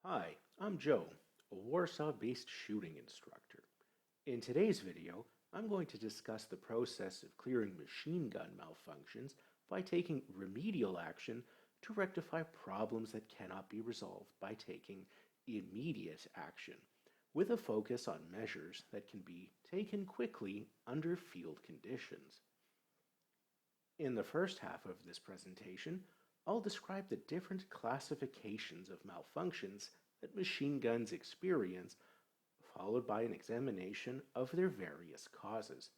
Hi, I'm Joe, a Warsaw-based shooting instructor. In today's video, I'm going to discuss the process of clearing machine gun malfunctions by taking remedial action to rectify problems that cannot be resolved by taking immediate action, with a focus on measures that can be taken quickly under field conditions. In the first half of this presentation, I'll describe the different classifications of malfunctions that machine guns experience, followed by an examination of their various causes.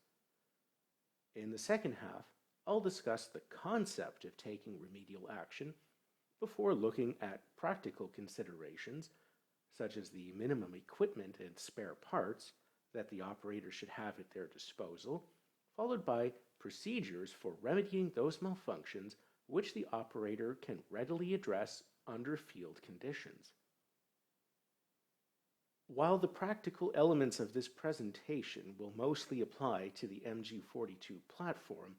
In the second half, I'll discuss the concept of taking remedial action before looking at practical considerations, such as the minimum equipment and spare parts that the operator should have at their disposal, followed by procedures for remedying those malfunctions which the operator can readily address under field conditions. While the practical elements of this presentation will mostly apply to the MG42 platform,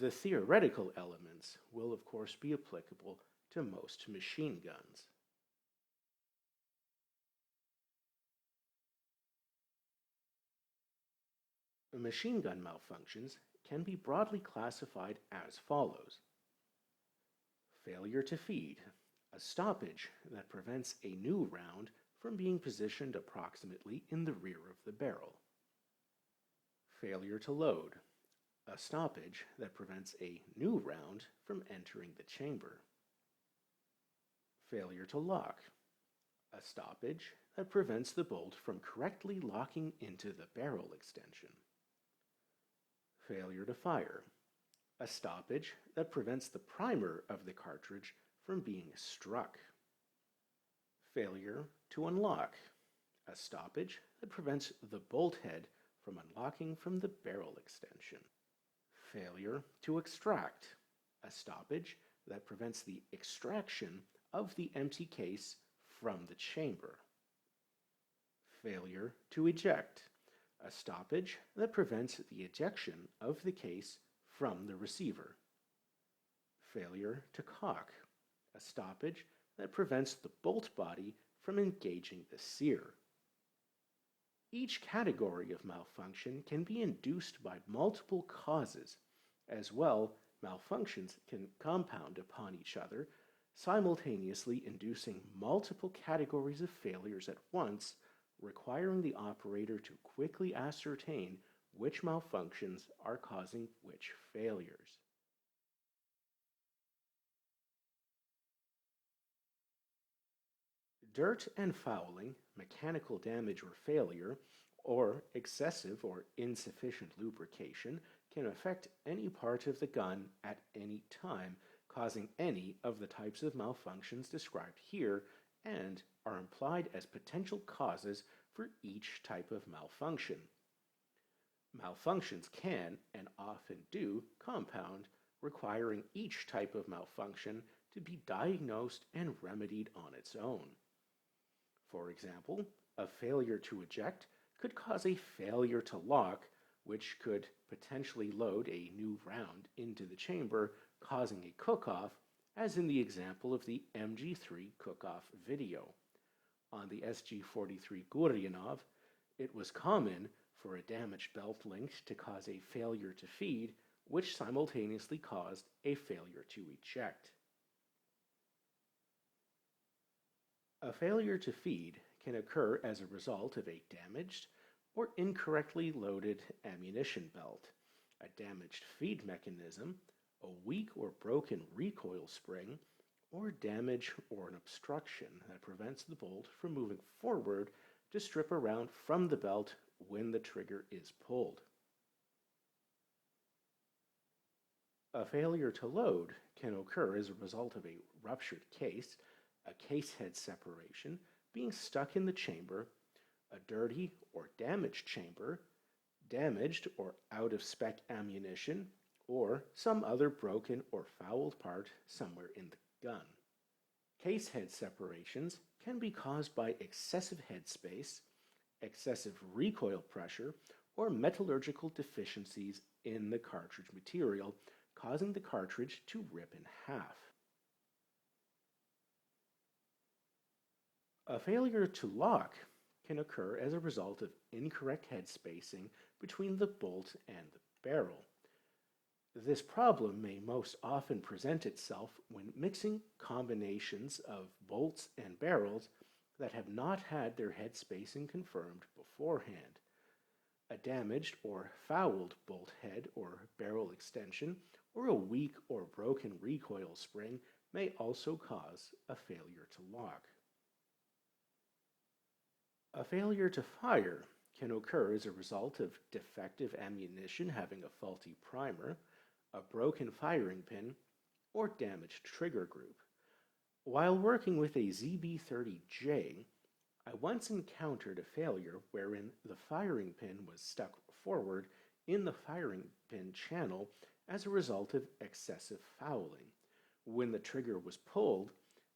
the theoretical elements will of course be applicable to most machine guns. Machine gun malfunctions can be broadly classified as follows. Failure to feed, a stoppage that prevents a new round from being positioned approximately in the rear of the barrel. Failure to load, a stoppage that prevents a new round from entering the chamber. Failure to lock, a stoppage that prevents the bolt from correctly locking into the barrel extension. Failure to fire, a stoppage that prevents the primer of the cartridge from being struck. Failure to unlock, a stoppage that prevents the bolt head from unlocking from the barrel extension. Failure to extract, a stoppage that prevents the extraction of the empty case from the chamber. Failure to eject, a stoppage that prevents the ejection of the case from the receiver. Failure to cock, a stoppage that prevents the bolt body from engaging the sear. Each category of malfunction can be induced by multiple causes. As well, malfunctions can compound upon each other, simultaneously inducing multiple categories of failures at once, requiring the operator to quickly ascertain which malfunctions are causing which failures. Dirt and fouling, mechanical damage or failure, or excessive or insufficient lubrication can affect any part of the gun at any time, causing any of the types of malfunctions described here, and are implied as potential causes for each type of malfunction. Malfunctions can, and often do, compound, requiring each type of malfunction to be diagnosed and remedied on its own. For example, a failure to eject could cause a failure to lock, which could potentially load a new round into the chamber, causing a cook-off, as in the example of the MG3 cook-off video. On the SG43 Guryanov, it was common for a damaged belt link to cause a failure to feed, which simultaneously caused a failure to eject. A failure to feed can occur as a result of a damaged or incorrectly loaded ammunition belt, a damaged feed mechanism, a weak or broken recoil spring, or damage or an obstruction that prevents the bolt from moving forward to strip a round from the belt when the trigger is pulled. A failure to load can occur as a result of a ruptured case, a case head separation, being stuck in the chamber, a dirty or damaged chamber, damaged or out-of-spec ammunition, or some other broken or fouled part somewhere in the gun. Case head separations can be caused by excessive head space, excessive recoil pressure, or metallurgical deficiencies in the cartridge material, causing the cartridge to rip in half. A failure to lock can occur as a result of incorrect head spacing between the bolt and the barrel. This problem may most often present itself when mixing combinations of bolts and barrels that have not had their head spacing confirmed beforehand. A damaged or fouled bolt head or barrel extension, or a weak or broken recoil spring may also cause a failure to lock. A failure to fire can occur as a result of defective ammunition having a faulty primer, a broken firing pin, or damaged trigger group. While working with a ZB30J, I once encountered a failure wherein the firing pin was stuck forward in the firing pin channel as a result of excessive fouling. When the trigger was pulled,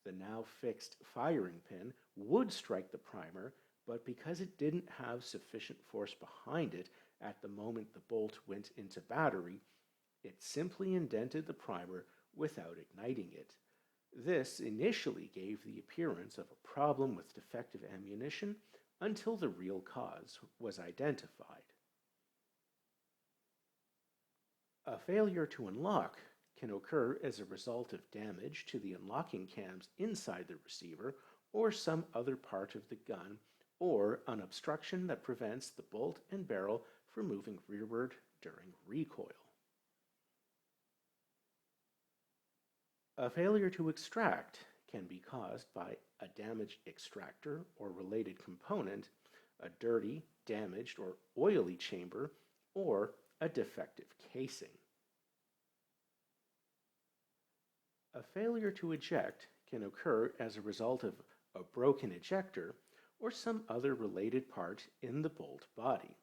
the now fixed firing pin would strike the primer, but because it didn't have sufficient force behind it at the moment the bolt went into battery, it simply indented the primer without igniting it. This initially gave the appearance of a problem with defective ammunition until the real cause was identified. A failure to unlock can occur as a result of damage to the unlocking cams inside the receiver or some other part of the gun, or an obstruction that prevents the bolt and barrel from moving rearward during recoil. A failure to extract can be caused by a damaged extractor or related component, a dirty, damaged, or oily chamber, or a defective casing. A failure to eject can occur as a result of a broken ejector or some other related part in the bolt body,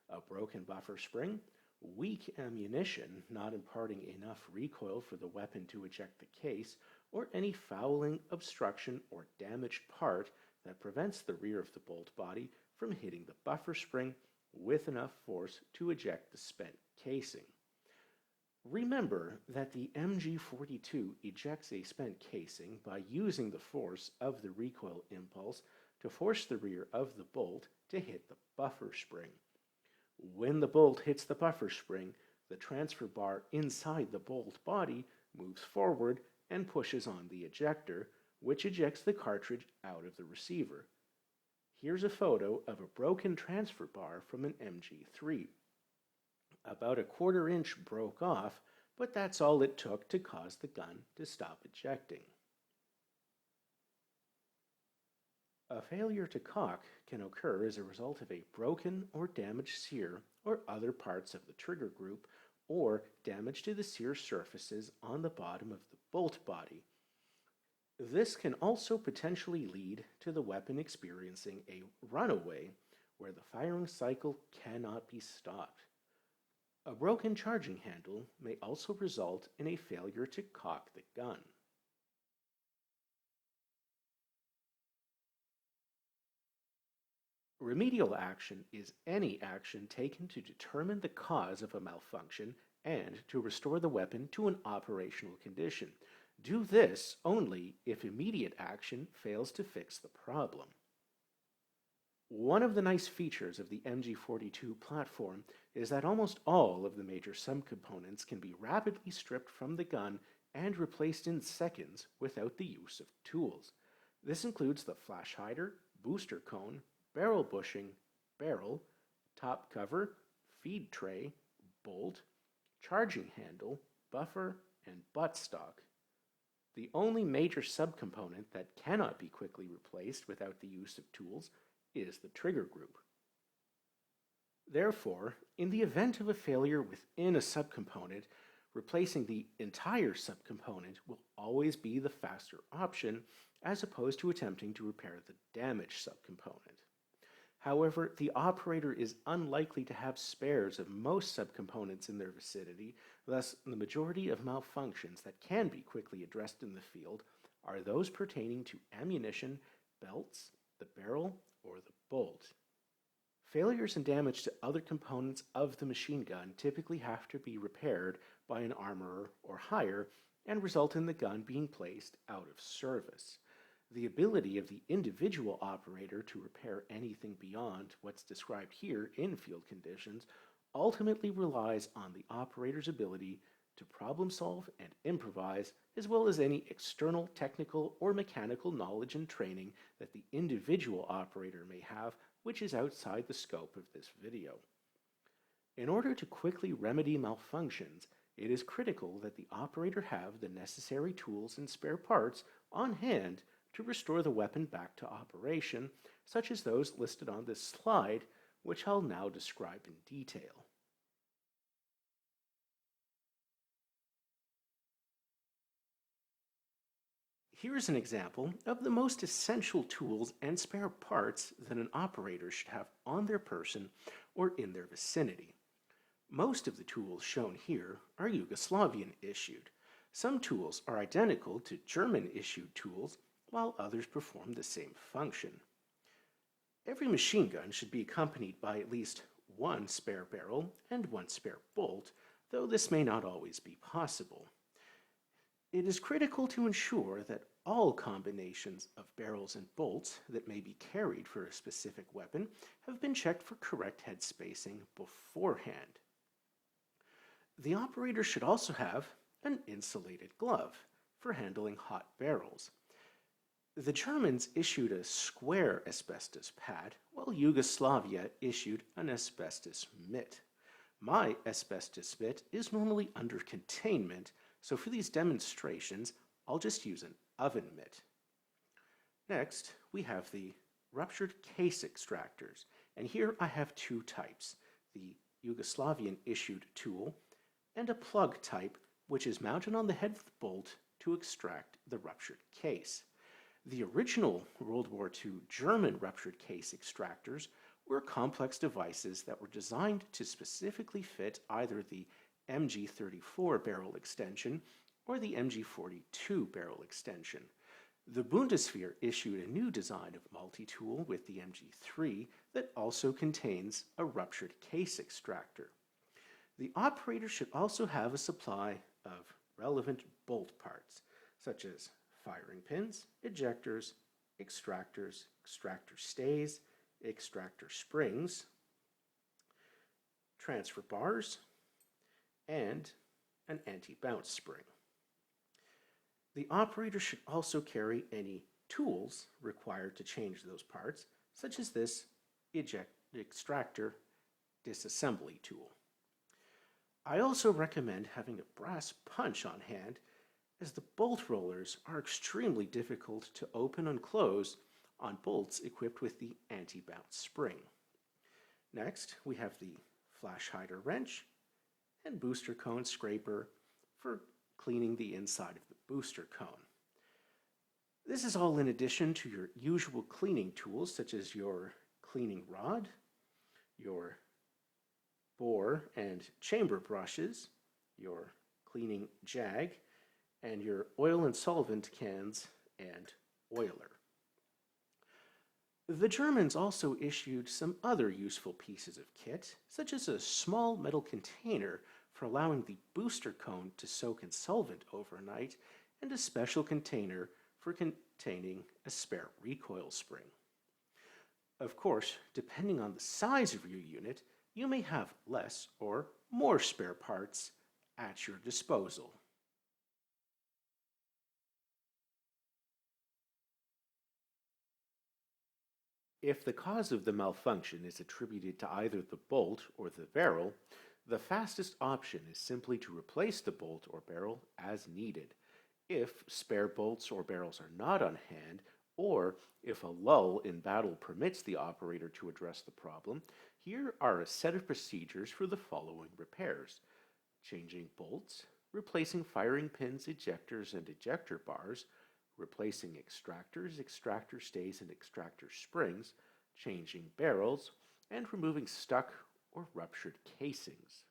a broken buffer spring, weak ammunition not imparting enough recoil for the weapon to eject the case, or any fouling, obstruction, or damaged part that prevents the rear of the bolt body from hitting the buffer spring with enough force to eject the spent casing. Remember that the MG42 ejects a spent casing by using the force of the recoil impulse to force the rear of the bolt to hit the buffer spring. When the bolt hits the buffer spring, the transfer bar inside the bolt body moves forward and pushes on the ejector, which ejects the cartridge out of the receiver. Here's a photo of a broken transfer bar from an MG3. About a quarter-inch broke off, but that's all it took to cause the gun to stop ejecting. A failure to cock can occur as a result of a broken or damaged sear or other parts of the trigger group, or damage to the sear surfaces on the bottom of the bolt body. This can also potentially lead to the weapon experiencing a runaway, where the firing cycle cannot be stopped. A broken charging handle may also result in a failure to cock the gun. Remedial action is any action taken to determine the cause of a malfunction and to restore the weapon to an operational condition. Do this only if immediate action fails to fix the problem. One of the nice features of the MG42 platform is that almost all of the major subcomponents can be rapidly stripped from the gun and replaced in seconds without the use of tools. This includes the flash hider, booster cone, barrel bushing, barrel, top cover, feed tray, bolt, charging handle, buffer, and buttstock. The only major subcomponent that cannot be quickly replaced without the use of tools is the trigger group. Therefore, in the event of a failure within a subcomponent, replacing the entire subcomponent will always be the faster option, as opposed to attempting to repair the damaged subcomponent. However, the operator is unlikely to have spares of most subcomponents in their vicinity, thus the majority of malfunctions that can be quickly addressed in the field are those pertaining to ammunition, belts, the barrel, or the bolt. Failures and damage to other components of the machine gun typically have to be repaired by an armorer or hire and result in the gun being placed out of service. The ability of the individual operator to repair anything beyond what's described here in field conditions ultimately relies on the operator's ability to problem solve and improvise, as well as any external technical or mechanical knowledge and training that the individual operator may have, which is outside the scope of this video. In order to quickly remedy malfunctions, it is critical that the operator have the necessary tools and spare parts on hand to restore the weapon back to operation, such as those listed on this slide, which I'll now describe in detail. Here's an example of the most essential tools and spare parts that an operator should have on their person or in their vicinity. Most of the tools shown here are Yugoslavian issued. Some tools are identical to German issued tools, while others perform the same function. Every machine gun should be accompanied by at least one spare barrel and one spare bolt, though this may not always be possible. It is critical to ensure that all combinations of barrels and bolts that may be carried for a specific weapon have been checked for correct head spacing beforehand. The operator should also have an insulated glove for handling hot barrels. The Germans issued a square asbestos pad, while Yugoslavia issued an asbestos mitt. My asbestos mitt is normally under containment, so for these demonstrations, I'll just use an oven mitt. Next, we have the ruptured case extractors, and here I have two types, the Yugoslavian issued tool and a plug type, which is mounted on the head of the bolt to extract the ruptured case. The original World War II German ruptured case extractors were complex devices that were designed to specifically fit either the MG34 barrel extension or the MG42 barrel extension. The Bundeswehr issued a new design of multi-tool with the MG3 that also contains a ruptured case extractor. The operator should also have a supply of relevant bolt parts, such as firing pins, ejectors, extractors, extractor stays, extractor springs, transfer bars, and an anti-bounce spring. The operator should also carry any tools required to change those parts, such as this extractor disassembly tool. I also recommend having a brass punch on hand, as the bolt rollers are extremely difficult to open and close on bolts equipped with the anti-bounce spring. Next, we have the flash hider wrench and booster cone scraper for cleaning the inside of the booster cone. This is all in addition to your usual cleaning tools, such as your cleaning rod, your bore and chamber brushes, your cleaning jag, and your oil and solvent cans and oiler. The Germans also issued some other useful pieces of kit, such as a small metal container for allowing the booster cone to soak in solvent overnight, and a special container for containing a spare recoil spring. Of course, depending on the size of your unit, you may have less or more spare parts at your disposal. If the cause of the malfunction is attributed to either the bolt or the barrel, the fastest option is simply to replace the bolt or barrel as needed. If spare bolts or barrels are not on hand, or if a lull in battle permits the operator to address the problem, here are a set of procedures for the following repairs: changing bolts, replacing firing pins, ejectors, and ejector bars, replacing extractors, extractor stays, and extractor springs, changing barrels, and removing stuck or ruptured casings.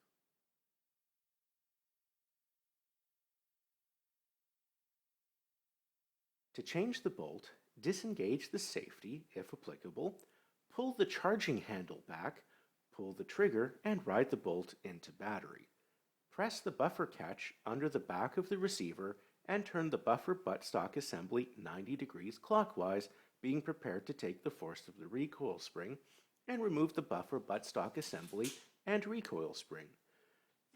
To change the bolt, disengage the safety, if applicable, pull the charging handle back, pull the trigger, and ride the bolt into battery. Press the buffer catch under the back of the receiver and turn the buffer buttstock assembly 90 degrees clockwise, being prepared to take the force of the recoil spring, and remove the buffer buttstock assembly and recoil spring.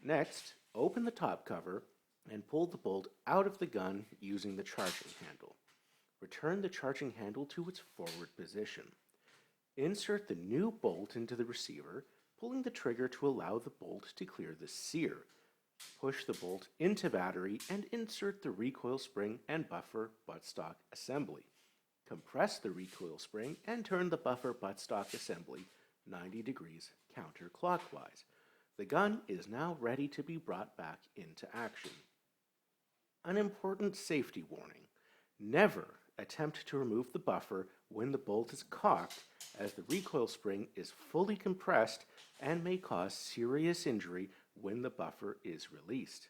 Next, open the top cover and pull the bolt out of the gun using the charging handle. Return the charging handle to its forward position. Insert the new bolt into the receiver, pulling the trigger to allow the bolt to clear the sear. Push the bolt into battery and insert the recoil spring and buffer buttstock assembly. Compress the recoil spring and turn the buffer buttstock assembly 90 degrees counterclockwise. The gun is now ready to be brought back into action. An important safety warning: never attempt to remove the buffer when the bolt is cocked, as the recoil spring is fully compressed and may cause serious injury when the buffer is released.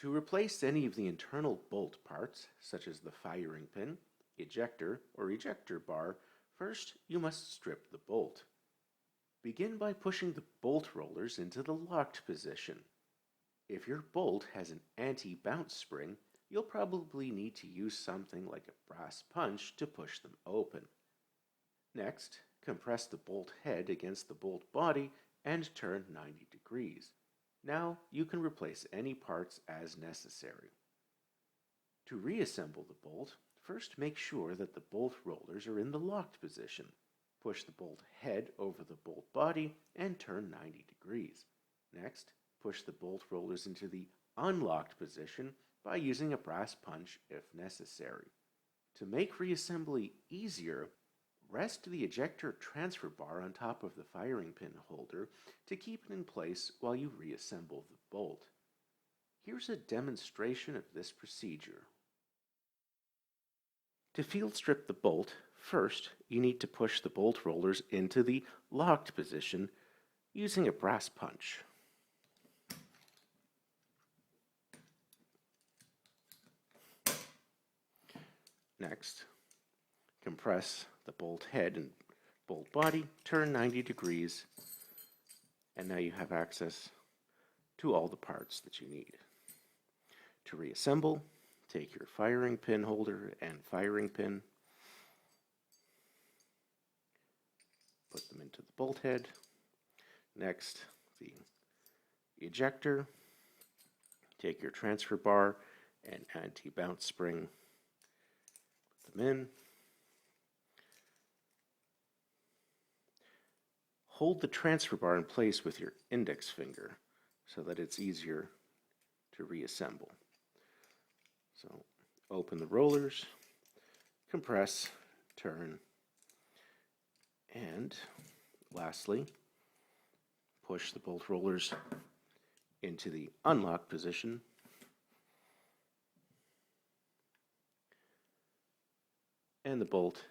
To replace any of the internal bolt parts, such as the firing pin, ejector, or ejector bar, first you must strip the bolt. Begin by pushing the bolt rollers into the locked position. If your bolt has an anti-bounce spring, you'll probably need to use something like a brass punch to push them open. Next, compress the bolt head against the bolt body and turn 90 degrees. Now you can replace any parts as necessary. To reassemble the bolt, first make sure that the bolt rollers are in the locked position. Push the bolt head over the bolt body and turn 90 degrees. Next, push the bolt rollers into the unlocked position by using a brass punch if necessary. To make reassembly easier, rest the ejector transfer bar on top of the firing pin holder to keep it in place while you reassemble the bolt. Here's a demonstration of this procedure. To field strip the bolt, first you need to push the bolt rollers into the locked position using a brass punch. Next, compress the bolt head and bolt body, turn 90 degrees, and now you have access to all the parts that you need. To reassemble, take your firing pin holder and firing pin, put them into the bolt head. Next, the ejector, take your transfer bar and anti-bounce spring, put them in. Hold the transfer bar in place with your index finger so that it's easier to reassemble. So open the rollers, compress, turn, and lastly, push the bolt rollers into the unlock position. And the bolt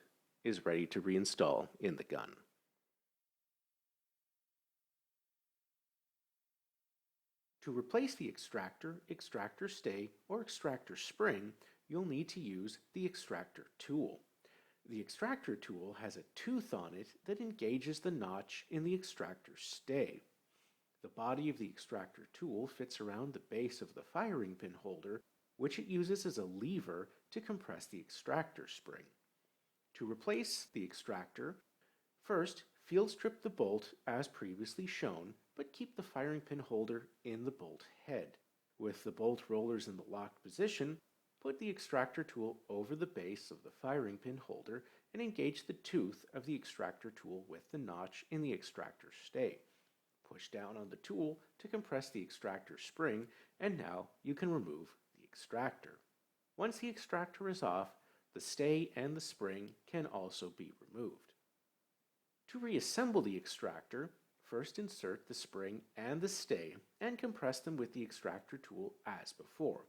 is ready to reinstall in the gun. To replace the extractor, extractor stay, or extractor spring, you'll need to use the extractor tool. The extractor tool has a tooth on it that engages the notch in the extractor stay. The body of the extractor tool fits around the base of the firing pin holder, which it uses as a lever to compress the extractor spring. To replace the extractor, first field strip the bolt as previously shown, but keep the firing pin holder in the bolt head. With the bolt rollers in the locked position, put the extractor tool over the base of the firing pin holder and engage the tooth of the extractor tool with the notch in the extractor stay. Push down on the tool to compress the extractor spring, and now you can remove the extractor. Once the extractor is off, the stay and the spring can also be removed. To reassemble the extractor, First insert the spring and the stay and compress them with the extractor tool as before.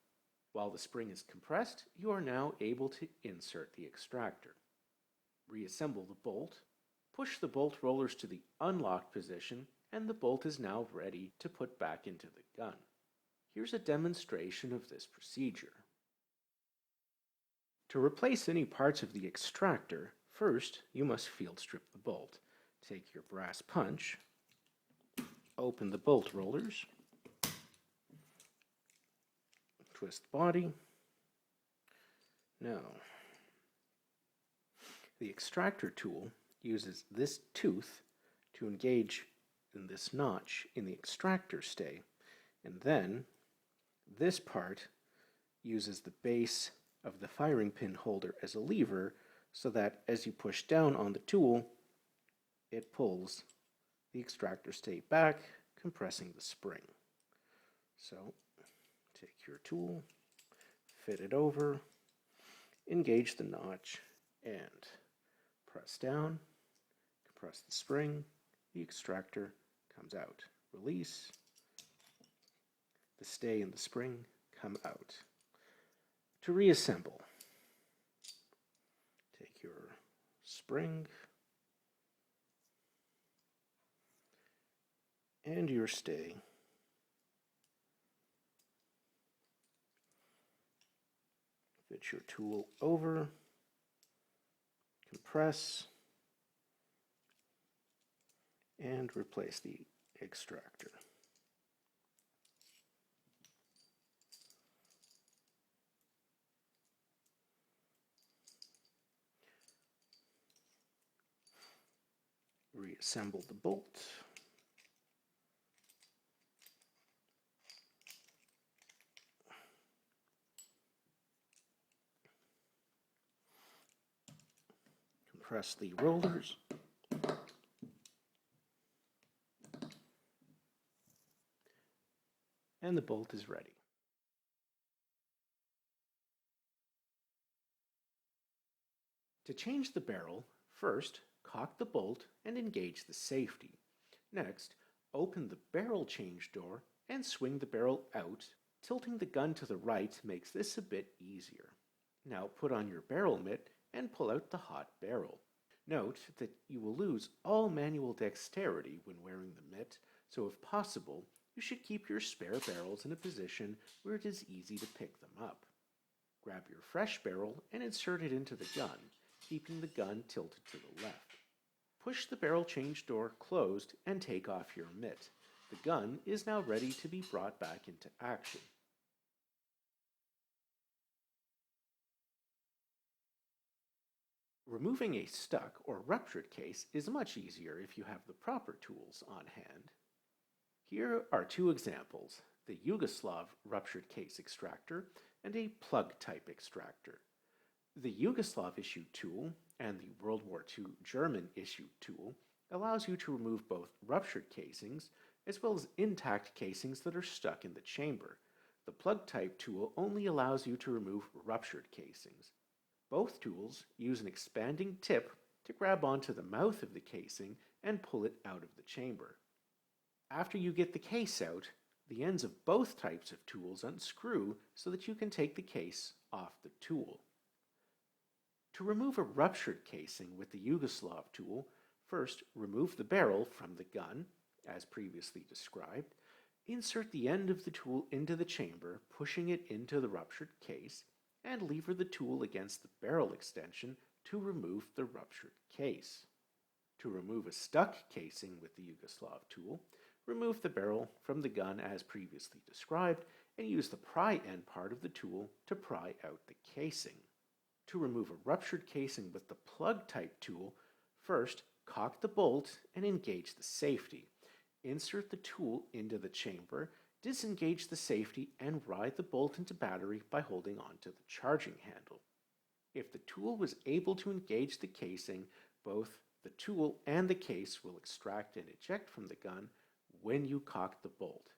While the spring is compressed, you are now able to insert the extractor. Reassemble the bolt, push the bolt rollers to the unlocked position, and the bolt is now ready to put back into the gun. Here's a demonstration of this procedure. To replace any parts of the extractor, first you must field strip the bolt. Take your brass punch, open the bolt rollers, twist the body. Now, the extractor tool uses this tooth to engage in this notch in the extractor stay, and then this part uses the base of the firing pin holder as a lever so that as you push down on the tool, it pulls the extractor stay back, compressing the spring. So, take your tool, fit it over, engage the notch, and press down, compress the spring, the extractor comes out. Release, the stay and the spring come out. To reassemble, take your spring and your stay, fit your tool over, compress, and replace the extractor. Reassemble the bolt. Compress the rollers. And the bolt is ready. To change the barrel, first cock the bolt and engage the safety. Next, open the barrel change door and swing the barrel out. Tilting the gun to the right makes this a bit easier. Now put on your barrel mitt and pull out the hot barrel. Note that you will lose all manual dexterity when wearing the mitt, so if possible, you should keep your spare barrels in a position where it is easy to pick them up. Grab your fresh barrel and insert it into the gun, keeping the gun tilted to the left. Push the barrel change door closed and take off your mitt. The gun is now ready to be brought back into action. Removing a stuck or ruptured case is much easier if you have the proper tools on hand. Here are two examples, the Yugoslav ruptured case extractor and a plug-type extractor. The Yugoslav-issued tool and the World War II German-issued tool allows you to remove both ruptured casings as well as intact casings that are stuck in the chamber. The plug-type tool only allows you to remove ruptured casings. Both tools use an expanding tip to grab onto the mouth of the casing and pull it out of the chamber. After you get the case out, the ends of both types of tools unscrew so that you can take the case off the tool. To remove a ruptured casing with the Yugoslav tool, first remove the barrel from the gun, as previously described, insert the end of the tool into the chamber, pushing it into the ruptured case, and lever the tool against the barrel extension to remove the ruptured case. To remove a stuck casing with the Yugoslav tool, remove the barrel from the gun as previously described and use the pry end part of the tool to pry out the casing. To remove a ruptured casing with the plug-type tool, first cock the bolt and engage the safety. Insert the tool into the chamber, disengage the safety, and ride the bolt into battery by holding onto the charging handle. If the tool was able to engage the casing, both the tool and the case will extract and eject from the gun when you cock the bolt.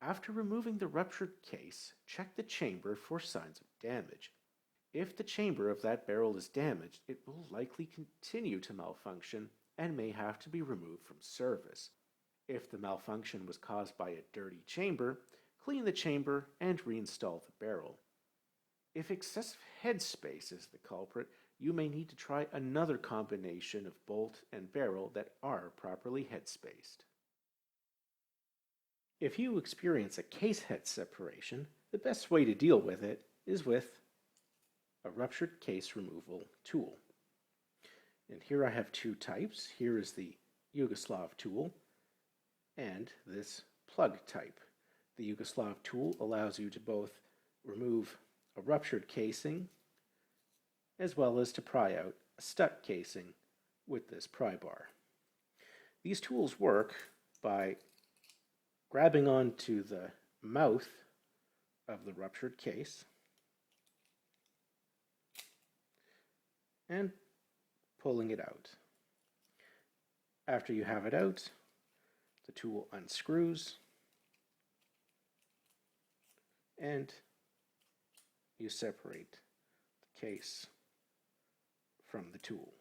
After removing the ruptured case, check the chamber for signs of damage. If the chamber of that barrel is damaged, it will likely continue to malfunction and may have to be removed from service. If the malfunction was caused by a dirty chamber, clean the chamber and reinstall the barrel. If excessive headspace is the culprit, you may need to try another combination of bolt and barrel that are properly headspaced. If you experience a case head separation, the best way to deal with it is with a ruptured case removal tool. And here I have two types. Here is the Yugoslav tool and this plug type. The Yugoslav tool allows you to both remove a ruptured casing as well as to pry out a stuck casing with this pry bar. These tools work by grabbing onto the mouth of the ruptured case and pulling it out. After you have it out, the tool unscrews and you separate the case from the tool.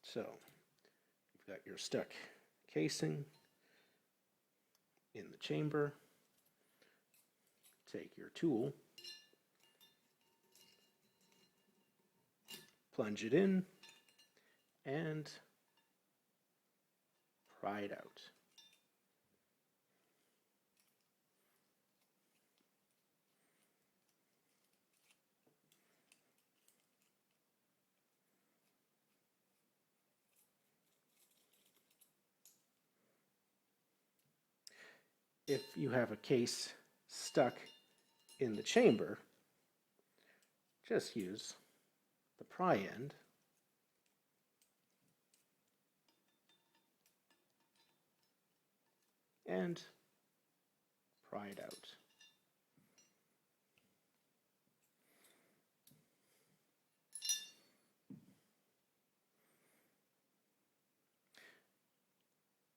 So, you've got your stuck casing in the chamber. Take your tool, plunge it in, and pry it out. If you have a case stuck in the chamber, just use the pry end and pry it out.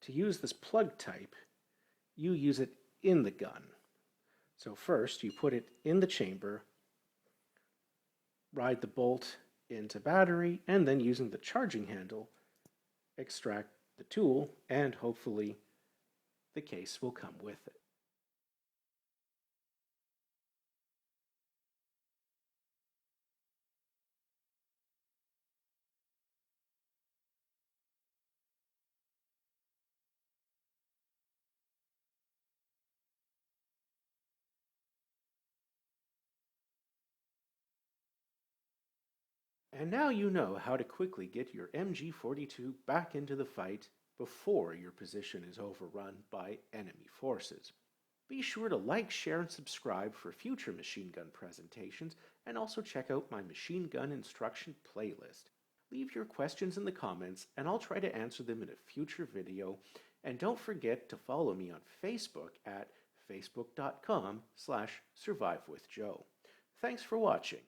To use this plug type, you use it in the gun. So first you put it in the chamber, ride the bolt into battery, and then using the charging handle, extract the tool, and hopefully the case will come with it. And now you know how to quickly get your MG42 back into the fight before your position is overrun by enemy forces. Be sure to like, share, and subscribe for future machine gun presentations, and also check out my machine gun instruction playlist. Leave your questions in the comments and I'll try to answer them in a future video. And don't forget to follow me on Facebook at facebook.com/SurviveWithJoe. Thanks for watching.